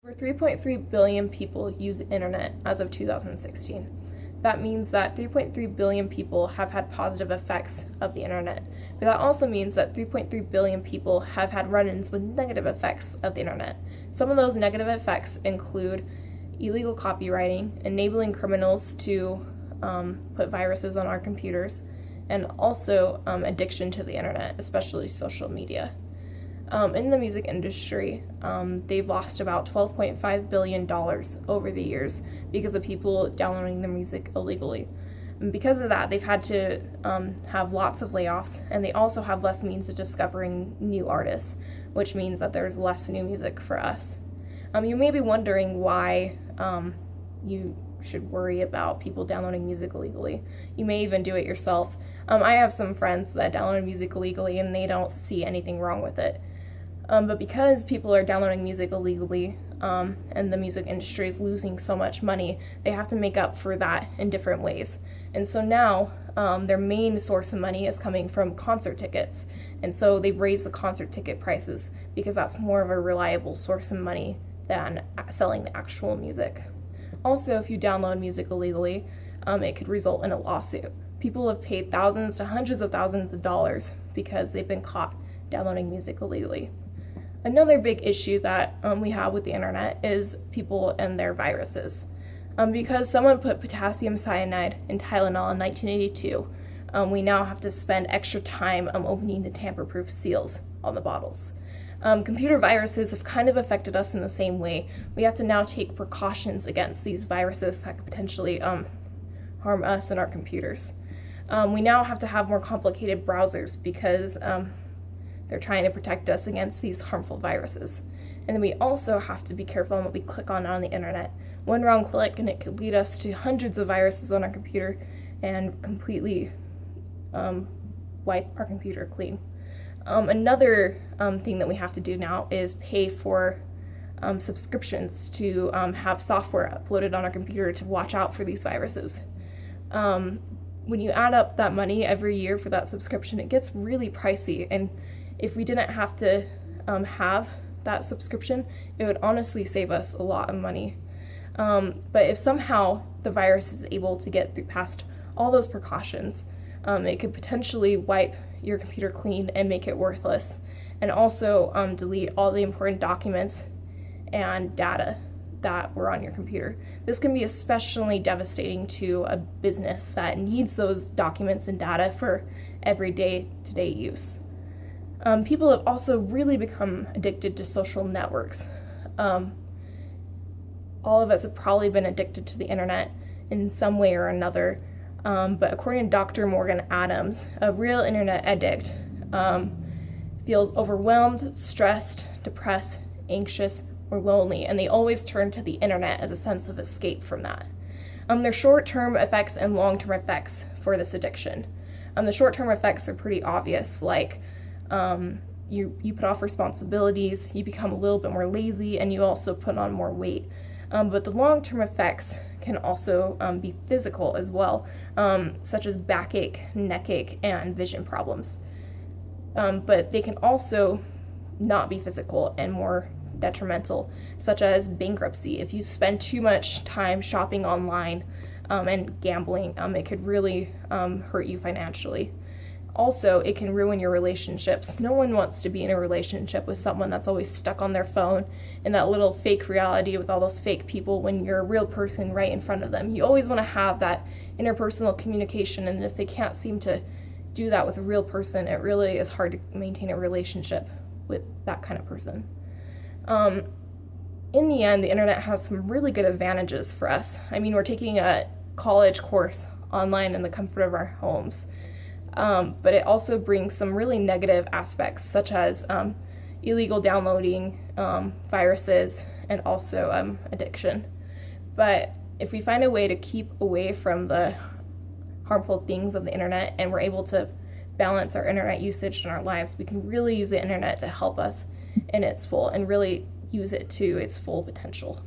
Over 3.3 billion people use the internet as of 2016. That means that 3.3 billion people have had positive effects of the internet. But that also means that 3.3 billion people have had run-ins with negative effects of the internet. Some of those negative effects include illegal copywriting, enabling criminals to put viruses on our computers, and also addiction to the internet, especially social media. In the music industry, they've lost about $12.5 billion over the years because of people downloading their music illegally. And because of that, they've had to have lots of layoffs, and they also have less means of discovering new artists, which means that there's less new music for us. You may be wondering why you should worry about people downloading music illegally. You may even do it yourself. I have some friends that download music illegally, and they don't see anything wrong with it. But because people are downloading music illegally, and the music industry is losing so much money, they have to make up for that in different ways. And so now their main source of money is coming from concert tickets. And so they've raised the concert ticket prices because that's more of a reliable source of money than selling the actual music. Also, if you download music illegally, it could result in a lawsuit. People have paid thousands to hundreds of thousands of dollars because they've been caught downloading music illegally. Another big issue that we have with the internet is people and their viruses. Because someone put potassium cyanide in Tylenol in 1982, we now have to spend extra time opening the tamper-proof seals on the bottles. Computer viruses have kind of affected us in the same way. We have to now take precautions against these viruses that could potentially harm us and our computers. We now have to have more complicated browsers because they're trying to protect us against these harmful viruses. And then we also have to be careful on what we click on the internet. One wrong click and it could lead us to hundreds of viruses on our computer and completely wipe our computer clean. Another thing that we have to do now is pay for subscriptions to have software uploaded on our computer to watch out for these viruses. When you add up that money every year for that subscription, it gets really pricey, and if we didn't have to have that subscription, it would honestly save us a lot of money. But if somehow the virus is able to get through past all those precautions, it could potentially wipe your computer clean and make it worthless, and also delete all the important documents and data that were on your computer. This can be especially devastating to a business that needs those documents and data for everyday to-day use. People have also really become addicted to social networks. All of us have probably been addicted to the internet in some way or another, but according to Dr. Morgan Adams, a real internet addict feels overwhelmed, stressed, depressed, anxious, or lonely, and they always turn to the internet as a sense of escape from that. There are short-term effects and long-term effects for this addiction. The short-term effects are pretty obvious, like you put off responsibilities, you become a little bit more lazy, and you also put on more weight. But the long-term effects can also be physical as well, such as backache, neckache, and vision problems. But they can also not be physical and more detrimental, such as bankruptcy. If you spend too much time shopping online and gambling, it could really hurt you financially. Also, it can ruin your relationships. No one wants to be in a relationship with someone that's always stuck on their phone in that little fake reality with all those fake people when you're a real person right in front of them. You always want to have that interpersonal communication, and if they can't seem to do that with a real person, it really is hard to maintain a relationship with that kind of person. In the end, the internet has some really good advantages for us. I mean, we're taking a college course online in the comfort of our homes. But it also brings some really negative aspects, such as illegal downloading, viruses, and also addiction. But if we find a way to keep away from the harmful things of the internet and we're able to balance our internet usage in our lives, we can really use the internet to help us in its full and really use it to its full potential.